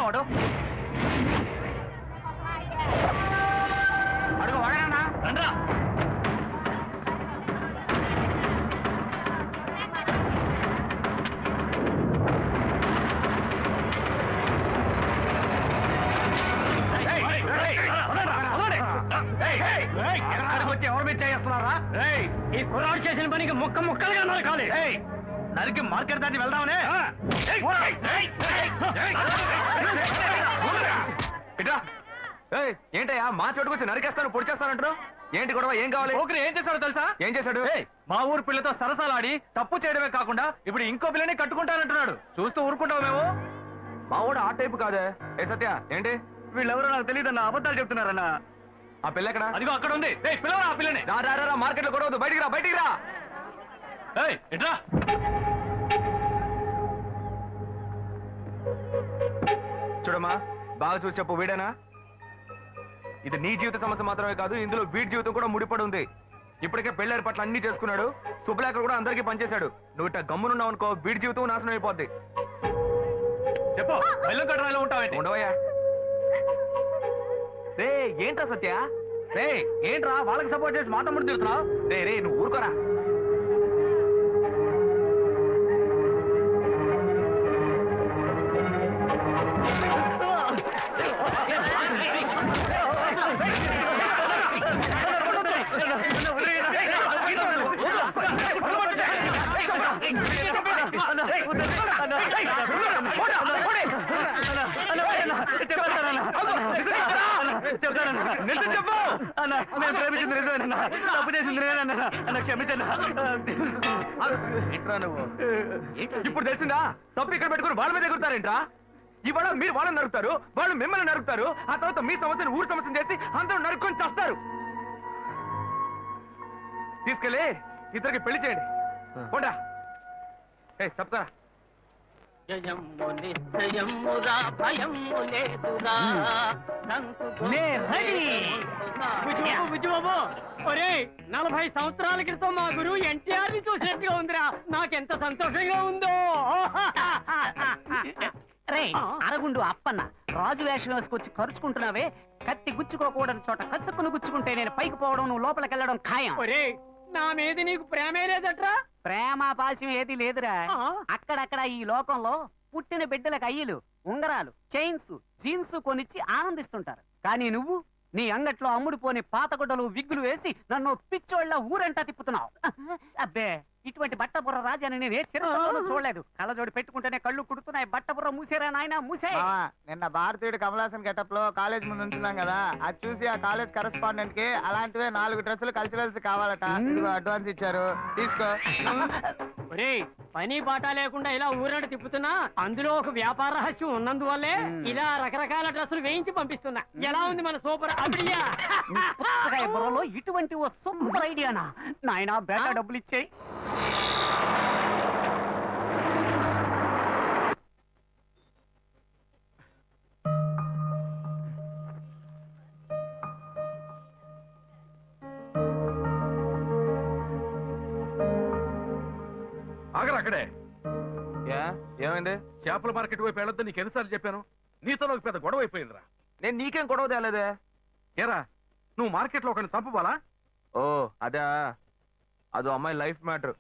వాడు అడుగు వాడేనా రండ్రా వచ్చి ఎవరి మీద చేస్తున్నారా? ఈ కుర్రాడు చేసిన పనికి ముక్క ముక్కలుగా నరకాలి. నరికి మార్కెట్ దాటి వెళ్దామనే. ఏంటయ్యా మా చోటుకొచ్చి నరికేస్తాను పొడి చేస్తానంటారు? ఏంటి గొడవ? ఏం కావాలి? ఓకే ఏం చేశాడో తెలుసా? ఏం చేశాడు? మా ఊరు పిల్లతో సరసాలాడి తప్పు చేయడమే కాకుండా ఇప్పుడు ఇంకో పిల్లని కట్టుకుంటానంటున్నాడు. చూస్తూ ఊరుకుంటావు మేము? మా ఊడు ఆ టైపు కాదే. ఏ సత్య ఏంటి? వీళ్ళెవరో నాకు తెలియదన్నా, అబద్ధాలు చెప్తున్నారన్నా. ఆ పిల్ల ఎక్కడ? అదిగో అక్కడ ఉంది. పిల్లవరా ఆ పిల్లని. రా మార్కెట్ లో గొడవద్దు, బయటికి రా బయటికి రా. ఎట్రా చూడమ్మా, బాగా చూసి చెప్పు, వీడేనా? ఇది నీ జీవిత సమస్య మాత్రమే కాదు, ఇందులో వీడి జీవితం కూడా ముడిపడి ఉంది. ఇప్పటికే పెళ్లి ఏర్పాట్లు అన్ని చేసుకున్నాడు, శుభలేఖ కూడా అందరికీ పనిచేశాడు. నువ్వు ఇట్లా గమ్మునున్నావు అనుకో, వీడి జీవితం నాశనం అయిపోద్ది. చెప్పు, బెల్లం కట్టరాలో ఉంటావు? ఉండవయ్యా. రే ఏంట్రా సత్య? రే ఏంట్రా వాళ్ళకి సపోర్ట్ చేసి మా తమ్ముడు తిరుగుతున్నావు? రే నువ్వు ఊరుకోరా. చెప్పు అన్న, నేను ప్రేమించింది నిజమేనన్నా, తప్పు చేసింది నేనన్నా, అన్న క్షమించన్నా. నువ్వు ఇప్పుడు తెలిసిందా? తప్పు ఇక్కడ పెట్టుకుని వాళ్ళ మీద ఎగురుతారేంట్రా? ఇవాళ మీరు వాళ్ళని నరుకుతారు, వాళ్ళు మిమ్మల్ని నరుకుతారు, ఆ తర్వాత మీ సమస్యను ఊరు సమస్యను చేసి అందరూ నరుక్కొని చేస్తారు. తీసుకెళ్ళి ఇద్దరికి పెళ్లి చేయండి. పోండా. చెప్తారా? ఒరే 40 సంవత్సరాల క్రితం మా గురువు ఎన్టీఆర్ ని చూసినట్టుగా ఉందిరా, నాకెంత సంతోషంగా ఉందో. రే అరగుండు అప్పన్న, రాజు వేషం వేసుకొచ్చి ఖర్చుకుంటున్నావే, కత్తి గుచ్చుకోకూడని చోట కసుక్కును గుచ్చుకుంటే నేను పైకి పోవడం, నువ్వు లోపలికి వెళ్ళడం ఖాయం. ఒరే నా మీద నీకు ప్రేమే లేదట్రా? ప్రేమ పాశం ఏది లేదురా. అక్కడక్కడ ఈ లోకంలో పుట్టిన బిడ్డలకు అయ్యలు, ఉంగరాలు, చైన్స్, జీన్స్ కొనిచ్చి ఆనందిస్తుంటారు. కానీ నువ్వు నీ అంగట్లో అమ్ముడుపోని పాతగుడ్డలు, విగ్గులు వేసి నన్ను పిచ్చోళ్ళ ఊరంటా తిప్పుతున్నావు. అబ్బే, ఇటువంటి బట్టబుర్ర రాజాని నేను ఏ చిరతలోనూ చూడలేదు. కళ్ళజోడి పెట్టుకుంటేనే కళ్ళు కుడుతున్నాయి. బట్టబుర్ర మూసేరా నాయన, మూసే. నిన్న భారతీయుడు కమలాసన్ గెటప్ లో కాలేజ్ ముందు ఉంచున్నాం కదా, అది చూసి ఆ కాలేజ్ కరెస్పాండెంట్ కి అలాంటివే 4 డ్రెస్సులు కల్చరల్స్ కావాలట. అడ్వాన్స్ ఇచ్చారు, తీసుకో. ఒరే పని బాట లేకుండా ఇలా ఊరంట తిప్పుతున్నా, అందులో ఒక వ్యాపార రహస్యం ఉన్నందువల్లే ఇలా రకరకాల డ్రెస్సులు వేయించి పంపిస్తున్నా. ఎలా ఉంది మన సూపర్ ఐడియా? బుర్రలో ఇటువంటి ఓ సూపర్ ఐడియానా? నాయన బేటా డబ్బులు ఇచ్చేయి. అక్కడే ఏమైంది? చేపల మార్కెట్ వైపు వెళ్ళొద్దు నీకు ఎన్నిసార్లు చెప్పాను? నీతో నాకు పెద్ద గొడవ అయిపోయిందిరా. నేను నీకేం గొడవ తేలేదే. ఏరా నువ్వు మార్కెట్ లో ఒకరిని చంపబాలా? ఓ అదే, అదో అమ్మాయి లైఫ్ మ్యాటర్.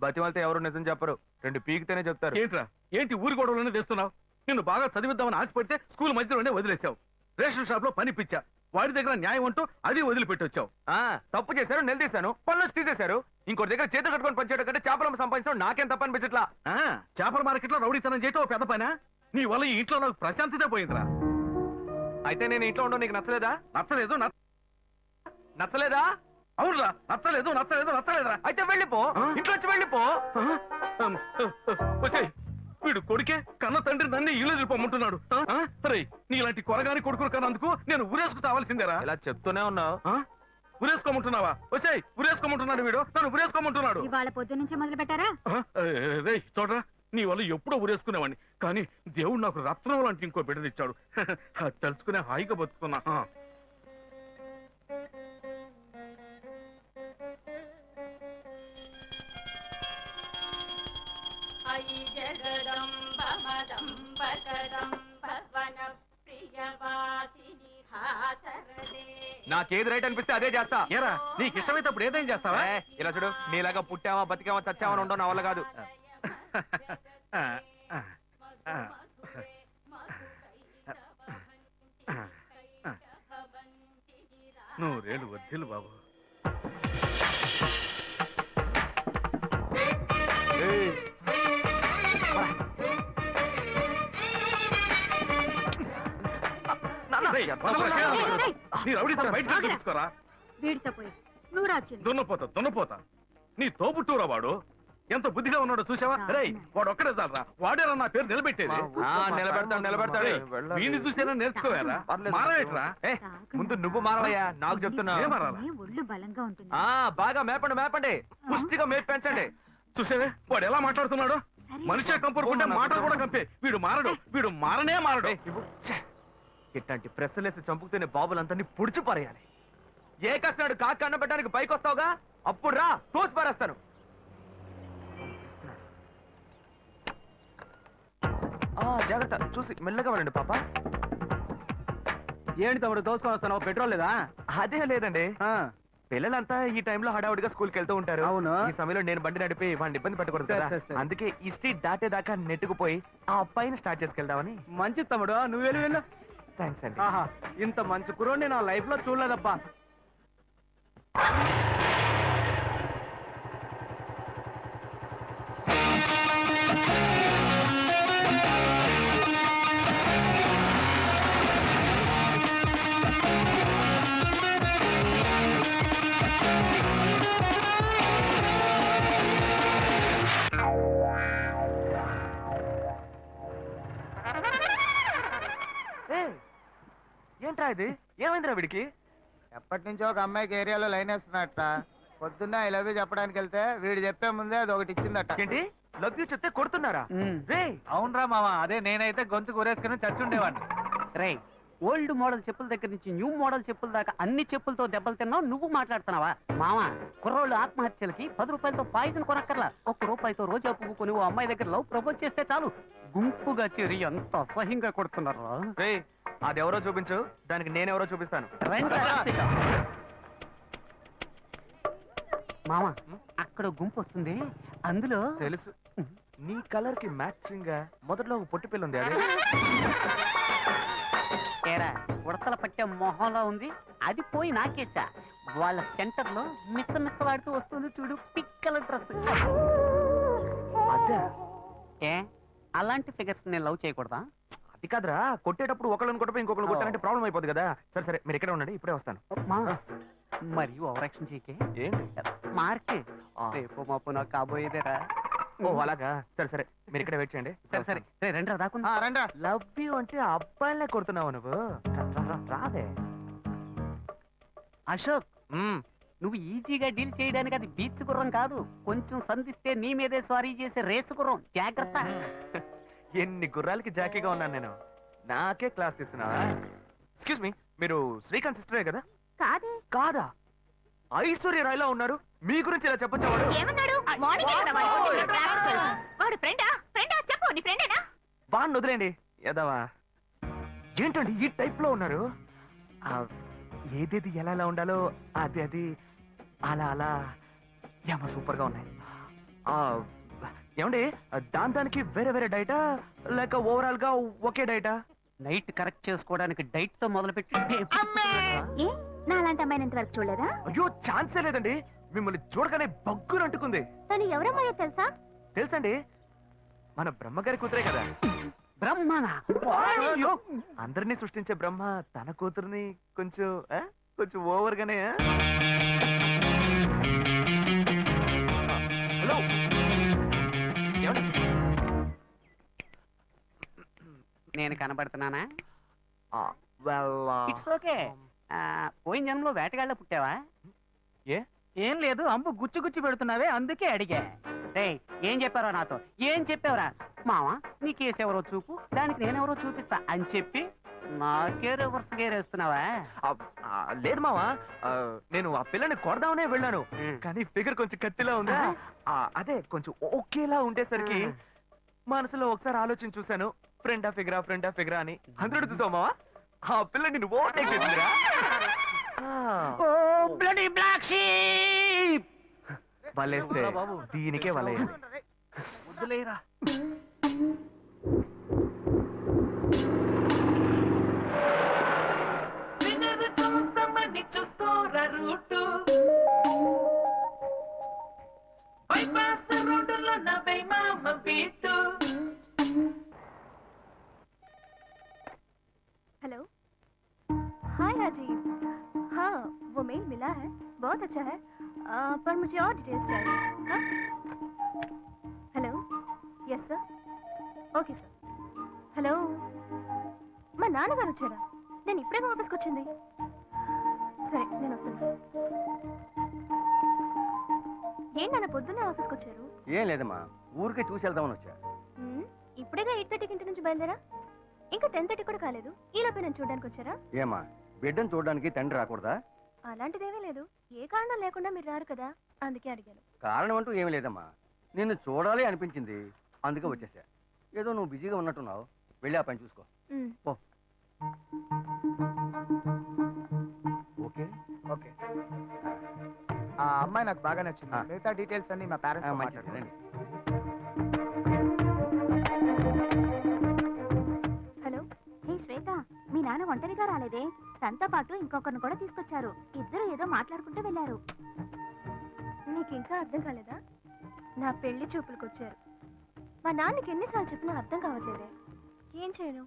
బతిమాలితే ఎవరు నిజం చెప్పరు, 2 పీకితేనే చెప్తారు. ఏంట్రా ఏంటి ఊరి గొడవలోనే తెస్తున్నావు? నిన్ను బాగా చదివిద్దామని ఆశపడితే స్కూల్ మధ్యలోనే వదిలేసావు. రేషన్ షాప్ లో పని పిచ్చా, వాడి దగ్గర న్యాయం అంటూ అది వదిలిపెట్టొచ్చావు. తప్పు చేశారు, నిలదీశాను, పనులు తీసేశారు. ఇంకోటి దగ్గర చేతులు కట్టుకొని పనిచేయడం కంటే చేపలు సంపాదించడం నాకేం తప్ప అనిపించట్లా. చేపల మార్కెట్ లో రౌడీతనం చేయటం పెద్ద పైన. నీ వల్ల ఈ ఇంట్లో నాకు ప్రశాంతతే పోయిందిరా. అయితే నేను ఇంట్లో ఉండవు నీకు నచ్చలేదా? నచ్చలేదు. నచ్చలేదా? అవునురా, నచ్చలేదు నచ్చలేదు నచ్చలేదురా. అయితే వెళ్ళిపో, ఇంట్లోంచి వెళ్ళిపో. వీడు కొడుకే కన్న తండ్రి నన్ను ఇల్లు వెళ్ళిపోమంటున్నాడు. నీ ఇలాంటి కొరగాని కొడుకులు కన్నందుకు నేను ఊరేసుకు తావాల్సిందేరా. ఇలా చెప్తూనే ఉన్నావు. ఉరేసుకోమంటున్నావా? వచ్చాయి, ఉరేసుకోమంటున్నాడు వీడు, నన్ను ఉరేసుకోమంటున్నాడు. ఇవాళ పొద్దు నుంచి మొదలు పెట్టారా? రే చూడరా, నీ వల్ల ఎప్పుడో ఉరేసుకునేవాడిని, కానీ దేవుడు నాకు రత్నం లాంటి ఇంకో బిడ్డనిచ్చాడు. తెలుసుకునే హాయిగా బతుకుతున్నా. జగదంబ మదంబ కదంబ వన నాకేది రైట్ అనిపిస్తే అదే చేస్తా. ఏరా నీకు ఇష్టమైతే అప్పుడు ఏదైనా చేస్తావా? ఇలా చూడు, నీలాగా పుట్టావా బతికావా చచ్చావా ఉండవు నా వల్ల కాదు. నువ్వు రేడు వద్దులు బాబు. తీసుకోరా దున్నపోతా నీ తోబుట్టూరా వాడు. ఎంత బుద్ధిగా ఉన్నాడో చూసావా? రేయ్ వాడు ఒక్కడే చాలరా, వాడేరా నా పేరు నిలబెట్టేది. నిలబెడతాడు. వీడిని చూసేనా నేర్చుకోవారా? మారవేట్రా? ముందు నువ్వు మారవయ్యా, నాకు చెప్తున్నా. ఒళ్ళు బలంగా ఉంటుంది. బాగా మేపండి పుష్టిగా మేపు పెంచండి. చూసావే వాడు ఎలా మాట్లాడుతున్నాడు? మనిషి కంపరుకుంటే మాటలు కూడా కంపే. వీడు మారనే మారడు. ఇట్లాంటి ప్రెస్సులేసి చంపుకునే బాబులందరినీ పుడిచి పారేయాలి. ఏ కసినాడు కాకి అన్న పెట్టడానికి పైకి వస్తావుగా, అప్పుడు రా తోసి పారేస్తాను. జాగ్రత్త, చూసి మెల్లగా వెళ్ళండి పాప. ఏంటి తమ్ముడు దోసుకొని వస్తాను? పెట్రోల్ లేదా? అదే లేదండి, పిల్లలంతా ఈ టైంలో హడావుడిగా స్కూల్కి వెళ్తూ ఉంటారు. అవును. ఈ సమయంలో నేను బండి నడిపి వాడిని ఇబ్బంది పెట్టకూడదు కదా. సరే. అందుకే ఈ స్ట్రీట్ దాటేదాకా నెట్టుకుపోయి ఆ అబ్బాయిని స్టార్ట్ చేసుకెళ్దామని. మంచి తమ్ముడు, నువ్వు వెళ్ళు. థ్యాంక్స్ అండి. ఆహా, ఇంత మంచి కుర్రోడిని నా లైఫ్ లో చూడలేదబ్బా. ఏంట్రా ఇది? ఏమైందిరా వీడికి? ఎప్పటి నుంచో ఒక అమ్మాయికి ఏరియాలో లైన్ వేస్తున్నట్ట. పొద్దున్న ఐ లవ్ యూ చెప్పడానికి వెళ్తే వీడు చెప్పే ముందే అది ఒకటి ఇచ్చిందట. ఏంటి లవ్ యూ చెప్తే కొడుతున్నారా? రే అవునరా మామ, అదే నేనైతే గొంతు కూరేసుకుని చచ్చుండేవాడిని. రే, ఓల్డ్ మోడల్ చెప్పుల దగ్గర నుంచి న్యూ మోడల్ చెప్పుల దాకా అన్ని చెప్పులతో దెబ్బలు తిన్నావు, నువ్వు మాట్లాడుతున్నావా? మామ, కుర్రోళ్ళు ఆత్మహత్యలకి 10 రూపాయలతో పాయిజన్ కొనక్కర్లా. 1 రూపాయితో రోజా పువ్వు కొని ఓ అమ్మాయి దగ్గర లవ్ ప్రపోజ్ చేస్తే చాలు, గుంపుగా చేరి ఎంత అసహ్యంగా కొడుతున్నారా. రే అది ఎవరో చూపించు, దానికి నేనెవరో చూపిస్తాను. మామ, అక్కడ గుంపు వస్తుంది, అందులో తెలుసు. నీ కలర్ కి మ్యాచింగ్ గా మొదట్లో ఒక పొట్టి పిల్ల ఉంది. అదే ఏరా, ఉడతల పట్టే మొహంలో ఉంది, అది పోయి నాకేసా. వాళ్ళ సెంటర్ లో మిస్స వాడుతూ వస్తుంది చూడు, పిక్కల డ్రెస్. అదే ఏ అలాంటి ఫిగర్స్ నేను లవ్ చేయకూడదా? అది కాదురా, కొట్టేటప్పుడు ఒకళ్ళని కొట్టపై ఇంకొకరు కొట్టాలంటే ప్రాబ్లం అయిపోతుంది కదా. సరే సరే, మీరు ఇక్కడే ఉండండి, ఇప్పుడే వస్తాను. మరి ఓవరాక్షన్ చేయకే. ఏంటి మార్క్ రేపు మాపు నాకు కాబోయేదేరా. ఓ అలాగా, సరే సరే, మీరు ఇక్కడ వెయిట్ చేయండి. సరే రండి దాకున్నా. రండి. లవ్ యూ అంటే అబ్బాయిలే కొడుతున్నావు నువ్వు. రాదే అశోక్, నువ్వు ఈజీగా డీల్ చేయడానికి అది బీచ్ గుర్రం కాదు, కొంచెం సంధిస్తే నీ మీదే స్వారీ చేసే రేసు గుర్రం. జాగ్రత్త. ఎన్ని గుర్రాలకి జాకీగా ఉన్నాను నేను. నాకే క్లాస్ తీస్తున్నావా? ఎక్స్క్యూజ్ మీ, మీరు శ్రీకాంత్ సిస్టరే కదా? కాదే. కాదా? ఐశ్వర్య రాయ్లా ఉన్నారు, మీ గురించి ఇలా చెప్పొచ్చా? వాడు ఏమన్నాడు? మార్నింగ్ కదా వాడు ఫ్రెండా? చెప్పు, నీ ఫ్రెండేనా? వాడిని వదిలేండి యదవా. ఏంటండి ఈ టైప్ లో ఉన్నారు? ఏదేది ఎలా ఎలా ఉండాలో అది అలా అలా ఏమో సూపర్ గా ఉన్నాయి. ఏమండి దానికి వేరే వేరే డైటా లేక ఓవరాల్ గా ఒకే డైటా? నైట్ కరెక్ట్ చేసుకోవడానికి డైట్ తో మొదలుపెట్టి ఏ నా అలాంటి అమ్మాయిని ఇంతవరకు చూడలేదా? అయ్యో ఛాన్సే లేదండి, మిమ్మల్ని చూడగానే బగ్గురు అంటుకుంది. తను ఎవరమ్మాయో తెలుసా? తెలుసండి, మన బ్రహ్మగారి కూతురే కదా. బ్రహ్మనా? అందరినీ సృష్టించే బ్రహ్మ తన కూతుర్ని కొంచెం కొంచెం ఓవర్ గానే. హలో, నేను కనబడుతున్నానా? well, it's okay. పోయిన జన్మలో వేటగాళ్ళ పుట్టావా? ఏం లేదు, అంబు గుచ్చి పెడుతున్నావే, అందుకే అడిగా. రేయ్, ఏం చెప్పారా నాతో? ఏం చెప్పావురా? మావా, నీ కేసు ఎవరో చూపు, దానికి నేనెవరో చూపిస్తా అని చెప్పి నాకే రివర్స్ గేరేస్తున్నావా? లేదు మావా, నేను ఆ పిల్లని కొడదామనే వెళ్ళాను, కానీ ఫిగర్ కొంచెం కత్తిలా ఉందా, అదే కొంచెం ఓకేలా ఉండేసరికి మనసులో ఒకసారి ఆలోచన చూశాను, ఫ్రెండా ఫిగరా అని. 100 చూసావు మావా, ఆ పిల్లని నువ్వు ఓవర్టేక్ చేసిందిరా. ఓ బ్లడీ బ్లాక్ షీప్. వలేస్తే దీనికే వలయాలి. వదిలేరా. हेलो हाय राजीव हाँ वो मेल मिला है बहुत अच्छा है पर मुझे और डिटेल्स चाहिए हाँ hello yes sir okay sir hello మా నాన్నగారు వచ్చారా నేను ఇప్పుడే ఆఫీస్కి వచ్చింది సరే నేను వస్తాను ఏంటన్నా పొద్దున్నే ఆఫీస్కి వచ్చారు ఏం లేదమ్మా ఊరికే చూసి వెళ్దామని వచ్చా. ఇప్పుడేగా 8:30కి ఇంటి నుంచి బయలుదేరా ఇంకా 10:30 కూడా కాలేదు ఈలోపే నేను చూడడానికి వచ్చారా ఏమా బిడ్డను చూడడానికి తండ్రి రాకూడదా? అలాంటిదేమీ లేదు ఏ కారణం లేకుండా మీరు రారు కదా అందుకే అడిగాను కారణం అంటూ ఏమీ లేదమ్మా, నిన్ను చూడాలి అనిపించింది అందుకే వచ్చేసా. ఏదో నువ్వు బిజీగా ఉన్నట్టున్నావు, వెళ్ళి ఆ పని చూసుకో. ఓ ఓకే ఓకే ఆ అమ్మాయి నాకు బాగా నచ్చింది. మిగతా డీటెయిల్స్ అన్ని మా పేరెంట్స్ మంచిది, రండి. హలో హే శ్వేత మీ నాన్న ఒంటరిగా రాలేదే తనతో పాటు ఇంకొకరిని కూడా తీసుకొచ్చారు ఇద్దరు ఏదో మాట్లాడుకుంటూ వెళ్ళారు నీకు ఇంకా అర్థం కాలేదా నా పెళ్లి చూపులకు వచ్చారు మా నాన్నకి ఎన్నిసార్లు చెప్పినా అర్థం కావట్లేదే ఏం చేయను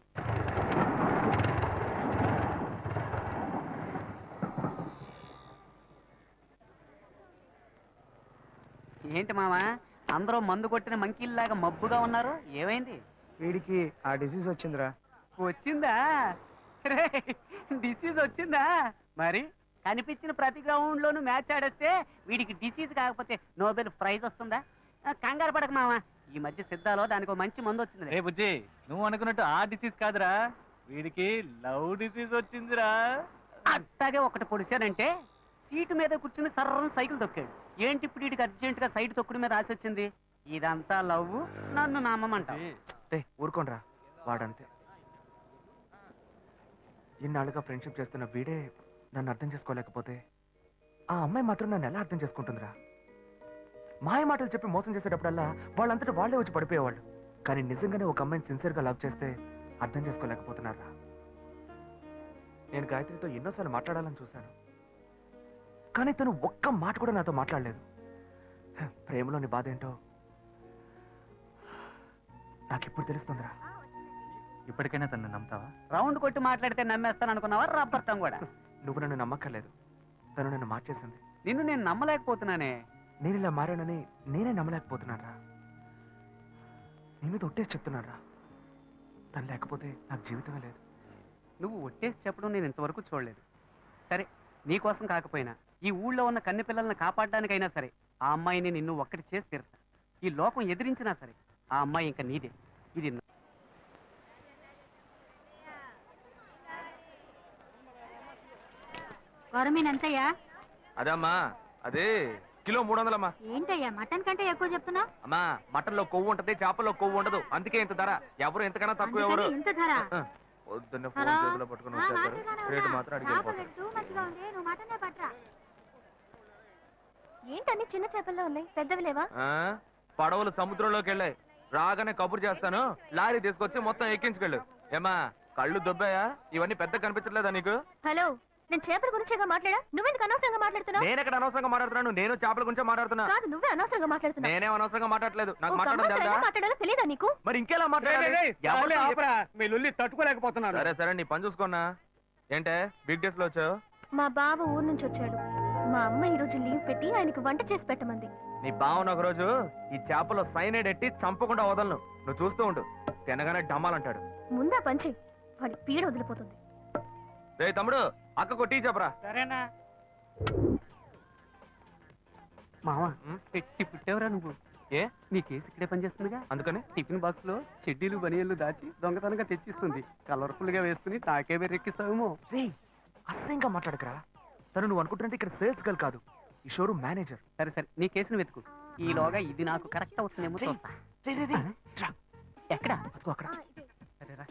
ఏంటి మావా అందరూ మందు కొట్టిన మంకీల్లాగా మబ్బుగా ఉన్నారు, ఏమైంది? వీడికి ఆ డిసీజ్ వచ్చిందిరా. వచ్చిందా? డిసీజ్ వచ్చిందా? మరి కనిపించిన ప్రతి గ్రౌండ్ లోను మ్యాచ్ ఆడేస్తే వీడికి డిసీజ్ కాకపోతే నోబెల్ ప్రైజ్ వస్తుందా? కంగారు పడక మావా, ఈ మధ్య సిద్ధాలో దానికి ఒక మంచి మందు వచ్చింది. రే బుజ్జి, నువ్వు అనుకున్నట్టు ఆ డిసీజ్ కాదురా, వీడికి లవ్ డిసీజ్ వచ్చిందిరా. అట్టాగే ఒకటి పొడిచానంటే సీటు మీద కూర్చుని సర్రం సైకిల్ తొక్కాడు. ఏంటి ఇప్పుడు వీడికి అర్జెంట్ గా సైడ్ తొక్కుడు మీద ఆశ వచ్చింది? ఇదంతా లవ్, నన్ను నమ్మమంట. ఊరుకోనరా, వాడంతే. ఇన్నాళ్ళుగా ఫ్రెండ్షిప్ చేస్తున్న వీడే నన్ను అర్థం చేసుకోలేకపోతే ఆ అమ్మాయి మాత్రం నన్ను ఎలా అర్థం చేసుకుంటుందిరా? మాయ మాటలు చెప్పి మోసం చేసేటప్పుడల్లా వాళ్ళంతటా వాళ్ళే వచ్చి పడిపోయేవాళ్ళు. కానీ నిజంగానే ఒక అమ్మాయిని సిన్సియర్గా లవ్ చేస్తే అర్థం చేసుకోలేకపోతున్నారా? నేను గాయత్రితో ఎన్నోసార్లు మాట్లాడాలని చూశాను, కానీ తను ఒక్క మాట కూడా నాతో మాట్లాడలేదు. ప్రేమలోని బాధ ఏంటో నాకెప్పుడు తెలుస్తుందిరా. ఇప్పటికైనా తను నమ్ముతావా? రౌండ్ కొట్టి మాట్లాడితే నమ్మేస్తాను అనుకున్నావా? రబ్బర్తం కూడా. నువ్వు నన్ను నమ్మక్కర్లేదు, తను నన్ను మార్చేసింది. నిన్ను నేను నమ్మలేకపోతున్నానే. నేను ఇలా మారానని నేనే నమ్మలేకపోతున్నారా? నీ మీద ఒట్టేసి చెప్తున్నారా, తను లేకపోతే నాకు జీవితమే లేదు. నువ్వు ఒట్టేసి చెప్పడం నేను ఇంతవరకు చూడలేదు. సరే, నీకోసం కాకపోయినా ఈ ఊళ్ళో ఉన్న కన్నె పిల్లల్ని కాపాడడానికైనా సరే ఆ అమ్మాయిని నిన్ను ఒక్కటి చేసి తీరుతా. ఈ లోకం ఎదిరించినా సరే ఆ అమ్మాయి ఇంకా నీదే. ఇది గవర్నమెంట్ ఎంతయ్యా అదమ్మా అదే కిలో 300 అమ్మా. ఏంటయ్యా మటన్ కంటే ఎక్కువ చెప్తున్నా అమ్మా మటన్ లో కొవ్వు ఉంటది, చేపల్లో కొవ్వు ఉండదు, అందుకే ఇంత ధర. ఎవరు ఎంతకన్నా తక్కువ ఎవరు. ఇంత ధర పొద్దున్న ఫోన్ చేతిలో పట్టుకుని వచ్చేస్తారు, రేటు మాత్రం అడిగిపోతారు. ఏంటన్ని చిన్న చేపల్లో ఉన్నాయి, పెద్దవి లేవా? పడవలు సముద్రంలోకి వెళ్ళాయి, రాగానే కబురు చేస్తాను, లారీ తీసుకొచ్చి మొత్తం ఎక్కించుకెళ్ళు. ఏమా కళ్ళు దొబ్బాయా? ఇవన్నీ పెద్ద కనిపించట్లేదా నీకు? హలో, నేను చేపల గురించేగా మాట్లాడా, నువ్వెందుకు అనవసరంగా మాట్లాడుతున్నావు? నేను ఎక్కడ అనవసరంగా మాట్లాడుతున్నాను, నేను చేపల గురించే మాట్లాడుతున్నా. కాదు, నువ్వే అనవసరంగా మాట్లాడుతున్నావు. నేనే అనవసరంగా మాట్లాడలేదు, నాకు ఒక మాట్లాడడం అమ్మాయితో తెలుసా? ఎలా మాట్లాడాలో తెలియదా నీకు? మరి ఇంకెలా మాట్లాడాలి? మీ లొల్లి తట్టుకోలేకపోతున్నాను. సరే సరే, నీ పని చూసుకున్నా. ఏంటే బిగ్ డేస్ లో వచ్చావు? మా బావ ఊరు నుంచి వచ్చాడు. మా అమ్మ ఈ రోజు లీవ్ పెట్టి ఆయనకి వంట చేసి పెట్టమంది. నీ బావన ఒక రోజు ఈ చేపలో సైనైడ్ ఎట్టి చంపకుండా వదలను, నువ్వు చూస్తూ ఉండు. తినగానే డమ్మాలంటాడు. ముందా పంచి, వాడి పీడ వదిలిపోతుంది. రే తమ్ముడు, అక్కకు టీ చెప్పరా. సరేనా? మావా, పెట్టి పుట్టేవరా నువ్వు? ఏ నీ కేసు ఇక్కడే పనిచేస్తుందిగా, అందుకని టిఫిన్ బాక్స్ లో చెడ్డీలు బనియన్లు దాచి దొంగతనంగా తెచ్చిస్తుంది. కలర్ఫుల్ గా వేసుకుని నాకే బెర్రెక్కిస్తావేమో. రే, అసహ్యంగా మాట్లాడకరా. తను నువ్వు అనుకుంటున్నట్టు ఇక్కడ సేల్స్ గర్ల్ కాదు, ఈ షోరూమ్ మేనేజర్. సరే సరే, నీ కేసును వెతుకు. ఈలోగా ఇది నాకు కరెక్ట్ అవుతుందేమో చూస్తా. ఎక్కడ? అదిగో అక్కడ. సరేరా.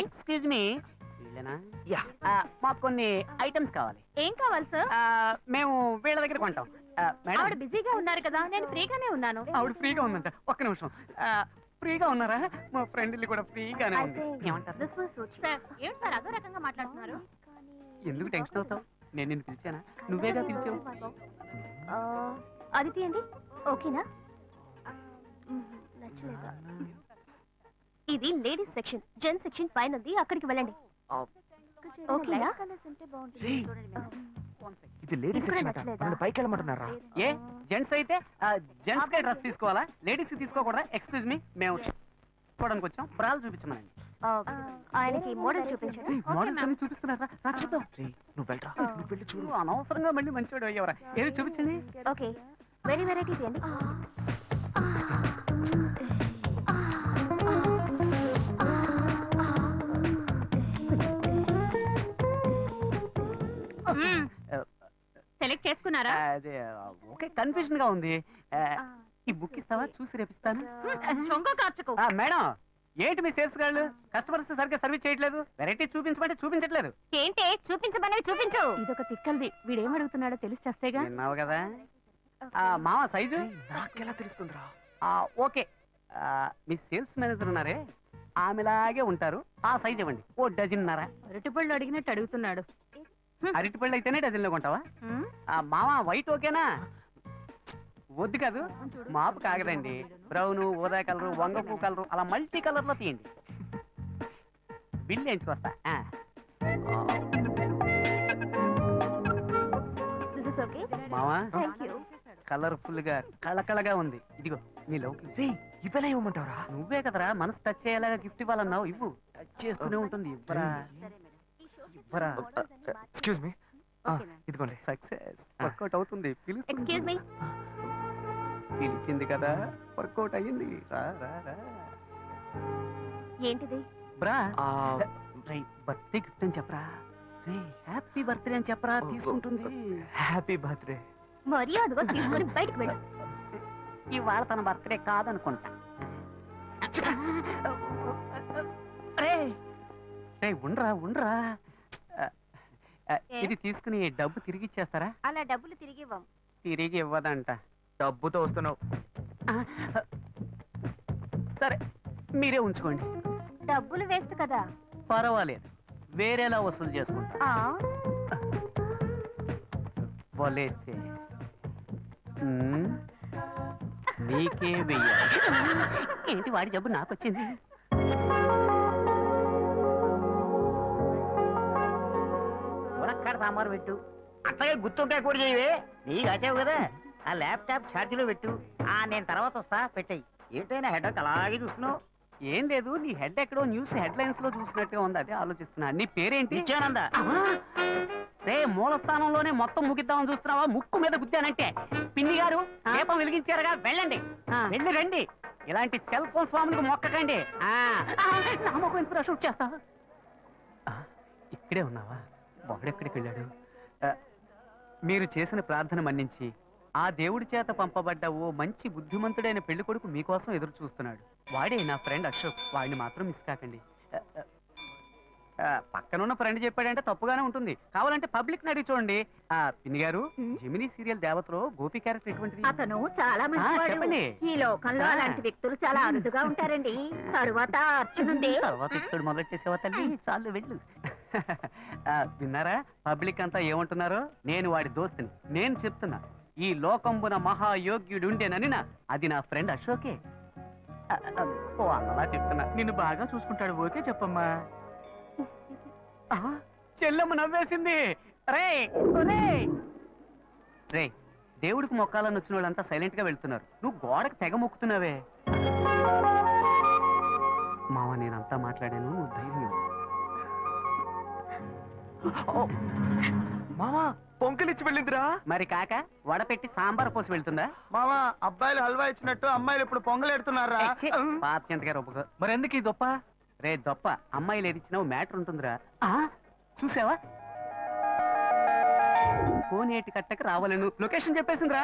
ఎక్స్క్యూజ్ మీ, వీళ్ళేనా? యా. మాకు కొన్ని ఐటమ్స్ కావాలి. ఏం కావాలి సార్? మేము వీళ్ళ దగ్గర కొంటాం. మేడం ఆవిడ బిజీగా ఉన్నారు కదా, నేను ఫ్రీగానే ఉన్నాను. ఆవిడ ఫ్రీగా ఉందంట. ఒక్క నిమిషం. ఫ్రీగా ఉన్నారా? మా ఫ్రెండ్ ఇల్లు కూడా ఫ్రీగానే ఉంది. ఏమంటారు? సార్, ఏంటి సార్ అదో రకంగా మాట్లాడుతున్నారు? ఎందుకు టెన్షన్ అవుతావు? నేను నిన్ను పిలిచానా? నువ్వేగా పిలిచావు. అది తీయండి. ఓకేనా? నచ్చలేదా? ఇది లేడీస్ సెక్షన్, జెంట్స్ సెక్షన్ పైన ఉంది, అక్కడికి వెళ్ళండి. ఓకేనా? ఇది లేడీస్ ఇక్కడ సెక్షన్ అట. నచ్చలేదా? నన్ను పైకి వెళ్ళమంటున్నారా? ఏ జెంట్స్ అయితే జెంట్స్ కే డ్రెస్ తీసుకోవాలా? లేడీస్ తీసుకోకూడదా? ఎక్స్క్యూజ్ మీ, మేము చూడడానికి వచ్చాం. బ్రాలు చూపించమనండి. ఆయనకి మోడల్ చూపించండి. మోడల్స్ అన్ని చూపిస్తున్నారా? రా చూద్దాం. నువ్వు వెళ్ళరా, నువ్వు వెళ్ళి చూడు. నువ్వు అనవసరంగా మళ్ళీ మంచివాడు అయ్యేవరా. ఏది చూపించండి. ఓకే, వెరీ వెరైటీ తీయండి. సెలెక్ట్ చేసుకున్నారా? అదే ఓకే, కన్ఫ్యూజన్ గా ఉంది. ఈ బుక్ ఇస్తావా? చూసి రేపిస్తాను. చొంగ కార్చుకో. మేడం, ఏంటి మీ సేల్స్ గాళ్ళు కస్టమర్స్ సరిగ్గా సర్వీస్ చేయట్లేదు? వెరైటీ చూపించమంటే చూపించట్లేదు. ఏంటి చూపించమనేవి చూపించు. ఇదొక తిక్కల్ది, వీడేం అడుగుతున్నాడో తెలిసి చేస్తేగా. విన్నావు కదా. మామ సైజు నాకెలా తెలుస్తుందిరా? ఓకే. మీ సేల్స్ మేనేజర్ ఉన్నారే, ఆమెలాగే ఉంటారు. ఆ సైజ్ ఇవ్వండి. ఓ డజన్నర. అరటిపళ్ళు అడిగినట్టు అడుగుతున్నాడు. అరటిపళ్ళు అయితేనే డజన్లో కొంటావా? మామ వైట్ ఓకేనా? వద్దు కాదు, మాపు కాగదండి. బ్రౌన్, ఊదా కలరు, వంగపూ కలరు, అలా మల్టీ కలర్ లో తీయండి. బిల్ వేయించుకొస్తా. మావా కలర్ఫుల్ గా కళకళగా ఉంది. ఇదిగో నీ లవ్కి. ఇవ్వలే ఇవ్వమంటావరా? నువ్వే కదరా మనసు టచ్ అయ్యేలాగా గిఫ్ట్ ఇవ్వాలన్నావు. ఇవ్వు. టచ్ చేస్తూనే ఉంటుంది. ఇవ్వరా ఇవ్వరా. ఎక్స్క్యూజ్ మీ, ఇదిగోండి. సక్సెస్. వర్కౌట్ అవుతుంది. Excuse me. పిలిచింది కదా, వర్కౌట్ అయ్యింది. రా రా రా. ఏంటిది? బ్రా, బర్త్డే గిఫ్ట్ అని చెప్పరా. రే హ్యాపీ బర్త్డే అని చెప్పరా, తీసుకుంటుంది. Happy birthday. మర్యాదగా తీసుకొని బయటకు వెళ్ళు. ఇవాళ తన బర్త్డే కాదనుకుంటా. రే రే ఉండరా ఉండరా. ఇది తీసుకుని డబ్బు తిరిగి ఇచ్చేస్తారా? అలా డబ్బులు తిరిగి ఇవ్వం. తిరిగి ఇవ్వదంట. డబ్బుతో వస్తున్నావు. సరే మీరే ఉంచుకోండి. డబ్బులు వేస్ట్ కదా. పర్వాలేదు, వేరేలా వసూలు చేసుకుంటా. వలేస్తే నీకే వెయ్యాలి. ఏంటి వాడి జబ్బు నాకు వచ్చింది? మునక్కాడ సాంబారు పెట్టు. అట్లాగే గుర్తుంటాయి కూడా చేయవే. నీకు వచ్చావు కదా, ఆ ల్యాప్టాప్ ఛార్జీలో పెట్టు. నేను తర్వాత వస్తా, పెట్టాయి. ఏంటైనా హెడ్ అలాగే చూస్తున్నావు. ఏం లేదు, నీ హెడ్ ఎక్కడో న్యూస్ హెడ్ లైన్స్ లో చూసినట్టుగా ఉంది. అదే ఆలోచిస్తున్నా. నీ పేరేంటి? నిత్యానంద. రే మూల స్థానంలోనే మొత్తం ముగిద్దామని చూస్తున్నావా? ముక్కు మీద గుద్దానంటే. పిన్ని గారు దీపం వెలిగించారుగా, వెళ్ళండి. వెళ్ళి రండి. ఇలాంటి సెల్ ఫోన్ స్వామికి మొక్కకండి. షూట్ చేస్తా. ఇక్కడే ఉన్నావా? వాడెక్కడికి వెళ్ళాడు? మీరు చేసిన ప్రార్థన మన్నించి ఆ దేవుడి చేత పంపబడ్డ ఓ మంచి బుద్ధిమంతుడైన పెళ్లి కొడుకు మీకోసం ఎదురు చూస్తున్నాడు. వాడే నా ఫ్రెండ్ అశోక్. వాడిని మాత్రం మిస్ కాకండి. పక్కనున్న ఫ్రెండ్ చెప్పాడంటే తప్పుగానే ఉంటుంది. కావాలంటే పబ్లిక్ ని అడిగి చూడండి. పిన్ని గారు, జెమినీ సీరియల్ దేవతలో గోపి క్యారెక్టర్ ఎటువంటిది? అతను చాలా మంచివాడు. చెప్పండి. ఈ లోకంలో అలాంటి వ్యక్తులు చాలా అరుదుగా ఉంటారండి. తరువాత అర్చునుంది. తర్వాత ఇప్పుడు మొదలెట్టేసేవా తల్లి? చాలు వెళ్ళు. విన్నారా పబ్లిక్ అంతా ఏమంటున్నారో? నేను వాడి దోస్తుని. నేను చెప్తున్నా, ఈ లోకంబున మహాయోగ్యుడుండేనని అది నా ఫ్రెండ్ అశోకే. ఓ అలా చెప్తున్నా. నిన్ను బాగా చూసుకుంటాడు. ఓకే చెప్పమ్మా. చెల్లెమ్మ నవ్వేసింది. రే రే దేవుడికి మొక్కాలని వచ్చిన వాళ్ళంతా సైలెంట్ గా వెళ్తున్నారు. నువ్వు గోడకు తెగ మొక్కుతున్నావే. మామ నేనంతా మాట్లాడాను, నువ్వు ధైర్యం. మామా పొంకలిచ్చి వెళ్ళిందిరా. మరి కాక వడపెట్టి సాంబార్ పోసి వెళ్తుందా? మామా అబ్బాయిలు హల్వా ఇచ్చినట్టు అమ్మాయిలు ఇప్పుడు పొంగలు ఎడుతున్నారా? పాత చింతగారు ఒప్పుకో. మరి ఎందుకు ఈ దొప్ప? రే దొప్ప, అమ్మాయిలు ఏది ఇచ్చినావు మ్యాటర్ ఉంటుందిరా. చూసావా? కోనేటి కట్టకు రావాలను లొకేషన్ చెప్పేసిందిరా.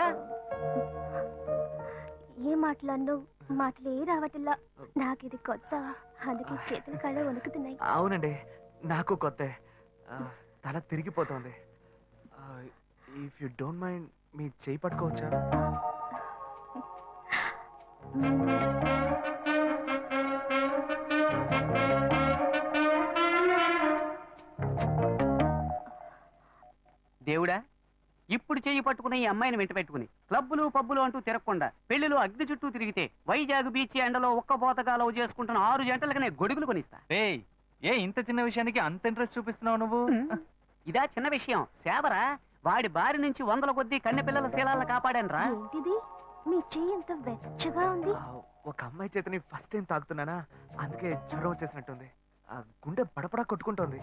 ఏ మాటలన్నో మాటలే రావట్లా. నాకు ఇది కొత్త, అందుకే చేతులు కళ్ళు వణుకుతున్నాయి. అవునండి, నాకు కొత్త తల తిరిగిపోతుంది. ఇఫ్ యు డోంట్ మైండ్ మీ చేయి పట్టుకోవచ్చా? దేవుడా, ఇప్పుడు చెయ్యి పట్టుకుని ఈ అమ్మాయిని వెంట పెట్టుకుని క్లబ్బులు పబ్బులు అంటూ తిరగకుండా పెళ్లిలో అగ్ని చుట్టూ తిరిగితే వైజాగ్ బీచ్ ఎండలో ఒక్కపోతగా లవ్ చేసుకుంటున్న 6 జంటలకు నేను గొడుగులు కొనిస్తా. ఏ ఇంత చిన్న విషయానికి అంత ఇంట్రెస్ట్ చూపిస్తున్నావు నువ్వు? ఇదా చిన్న విషయం, సేవరా. వాడి బారి నుంచి 100 కొద్దీ కన్నె పిల్లల శీలాలను కాపాడానురా. ఏంటిది మీ చెయ్యి ఎంత వెచ్చగా ఉంది? ఒక అమ్మాయి చేతిని ఫస్ట్ టైం తాకుతున్నానా, అందుకే జ్వరం వచ్చేసినట్టుంది. గుండె బడబడా కొట్టుకుంటోంది.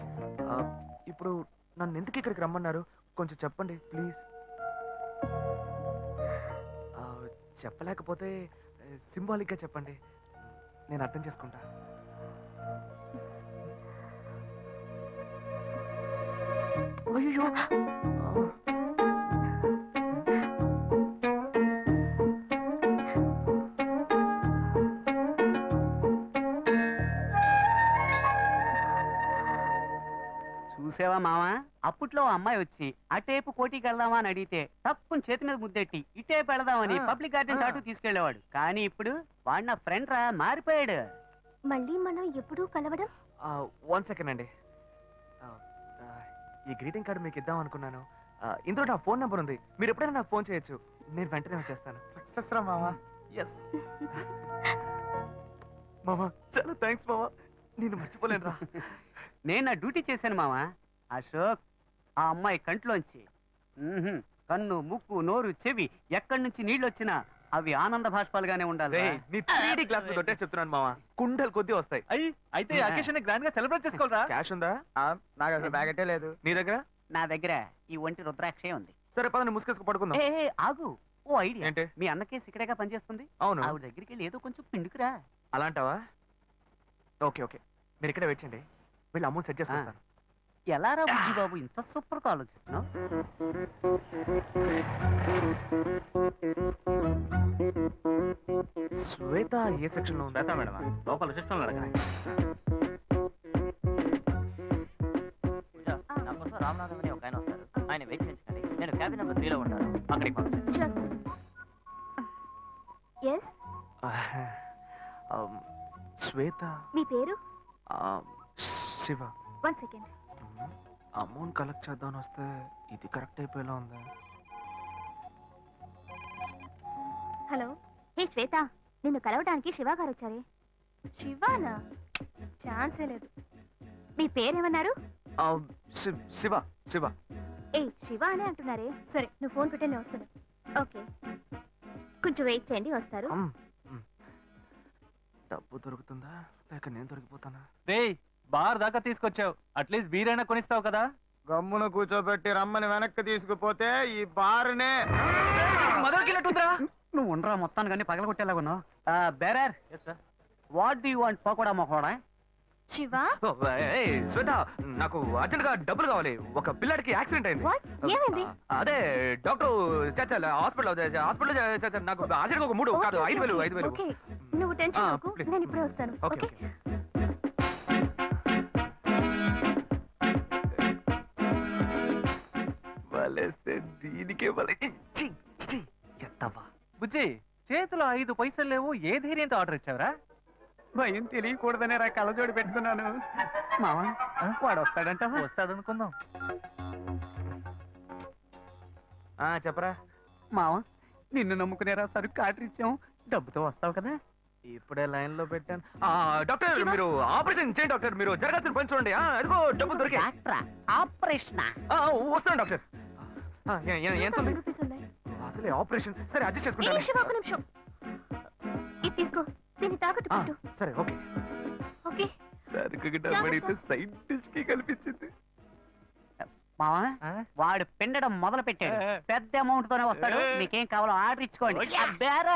ఇప్పుడు నన్ను ఎందుకు ఇక్కడికి రమ్మన్నారు? కొంచెం చెప్పండి ప్లీజ్. చెప్పలేకపోతే సింబాలిక్గా చెప్పండి, నేను అర్థం చేసుకుంటా. అయ్యో, చూసావా మావా, అప్పట్లో ఆ అమ్మాయి వచ్చి అటేపు కోటికి వెళ్దామా అని అడిగితే తక్కువ చేతి మీద ముద్దెట్టి ఇటేపు వెళదామని పబ్లిక్ గార్డెన్ చాటు తీసుకెళ్లేవాడు. కానీ ఇప్పుడు వాడు నా ఫ్రెండ్ రా, మారిపోయాడు. మళ్ళీ మనం ఎప్పుడూ కలవడం? 1 సెకండ్ అండి. ఈ గ్రీటింగ్ కార్డు మీకు ఇద్దాం అనుకున్నాను. ఇందులో నా ఫోన్ నెంబర్ ఉంది, మీరు ఎప్పుడైనా నాకు ఫోన్ చేయొచ్చు, నేను వెంటనే వచ్చేస్తాను. సక్సెస్ రా మావా. ఎస్ మామా, చాలా థ్యాంక్స్ మామా, నేను మర్చిపోలేను రా. నేను నా డ్యూటీ చేశాను మావా. అశోక్, ఆ అమ్మాయి కంట్లోంచి కన్ను, ముక్కు, నోరు, చెవి ఎక్కడి నుంచి నీళ్ళు వచ్చినా అవి ఆనంద భాష్పాలుగానే ఉండాలి. నీ 3D క్లాస్ లో కొట్టే చెప్తున్నాను మామా, కుండలు కొద్ది వస్తాయి. అయితే అకేషన్ గ్రాండ్ గా సెలబ్రేట్ చేసుకోవాలరా. క్యాష్ ఉందా? నాకు అసలు బ్యాగెటే లేదు. నీ దగ్గర? నా దగ్గర ఈ ఒంటి రుద్రాక్షే ఉంది. సరే పదని ముసుకేసుకు పడుకుందాం. ఏ ఆగు, ఓ ఐడియా. ఏంటి? మీ అన్నకే సిక్కడగా పనిచేస్తుంది. అవును. ఆవిడ దగ్గరికి వెళ్ళి ఏదో కొంచెం పిండుకురా. అలాంటావా? ఓకే ఓకే, మీరు ఇక్కడ వెయిట్ చేయండి, వీళ్ళు అమౌంట్ సెట్ చేసుకుంటాను. ఎలా రా బుజ్జి బాబు, ఇంత సూపర్ గా ఆలోచిస్తున్నావు? శ్వేత ఏ సెక్షన్ లో ఉందా? మేడం లోపల సిస్టమ్ లో అడగండి. నా కోసం రామనాథం అని ఒక ఆయన వస్తారు, ఆయన వెయిట్ చేయించండి. నేను క్యాబిన్ నెంబర్ 3లో ఉంటాను, అక్కడికి పంపించండి. ఎస్, శ్వేత. మీ పేరు? శివ. 1 సెకండ్. అమౌంట్ కలెక్ట్ చేద్దామని వస్తే ఇది కరెక్ట్ అయిపోయేలా ఉంది. హలో, హే శ్వేత, నిన్ను కలవడానికి శివ గారు వచ్చారే. శివానా? ఛాన్సే లేదు. మీ పేరేమన్నారు? శివ. శివ. ఏ శివ అనే అంటున్నారే. సరే, నువ్వు ఫోన్ పెట్టే నేను వస్తాను. ఓకే, కొంచెం వెయిట్ చేయండి, వస్తారు. డబ్బు దొరుకుతుందా లేక నేను దొరికిపోతానా? బార్ దాకా తీసుకొచ్చావు, అట్లీస్ట్ బీరైనా కొనిస్తావు కదా. గమ్మున కూర్చోబెట్టి రమ్మని వెనక్కి తీసుకుపోతే ఈ బారునే నువ్వు ఉండరా, మొత్తాన్ని పగల కొట్టేలాగున్నావు. Bearer, what do you want? Pakoda మొకోడా? శివ, శ్వేత, నాకు అర్జెంట్ గా డబ్బులు కావాలి. ఒక పిల్లాడికి యాక్సిడెంట్ అయింది. What? ఏమైంది? అదే డాక్టర్ హాస్పిటల్ నాకు అర్జెంట్ ఒక 3 కాదు 5,000. ఓకే, నువ్వు టెన్షన్ అవ్వకు, please. నేను ఇప్పుడే వస్తాను. Okay okay. వలేస్తే దీనికే వలే. ఎత్తవా బుజ్జి, చేతిలో 5 పైసలు లేవు, ఏ ధైర్యంతో ఆర్డర్ ఇచ్చావురా? భయం తెలియకూడదనే రా కళ్ళజోడు పెట్టుకున్నాను. మావా, వాడు వస్తాడంట. వస్తాడనుకుందాం. చెప్పరా మావా, నిన్ను నమ్ముకునేరా సరుకు ఆర్డర్ ఇచ్చాం, డబ్బుతో వస్తావు కదా? ఇప్పుడే లైన్ లో పెట్టాను. డాక్టర్, మీరు ఆపరేషన్ చేయండి డాక్టర్, మీరు జరగాల్సిన పని చూడండి. అదిగో డబ్బులు దొరికే. ఆపరేషన్ వస్తాను డాక్టర్. ఎంత 1000 రూపీస్ ఉన్నాయి. అసలే ఆపరేషన్. సరే అడ్జస్ట్ ఏ చేసుకుంటాను. శివ, ఒక నిమిషం. ఇది తీసుకో, దీన్ని తాకట్టు పెట్టు. సరే ఓకే. ఓకే, సరుకు డబ్బడితే సైడ్ డిష్ కి కల్పించింది. మావా, వాడు పిండడం మొదలు పెట్టాడు. పెద్ద అమౌంట్ తోనే వస్తాడు. మీకేం కావాలో ఆర్డర్ ఇచ్చుకోండి.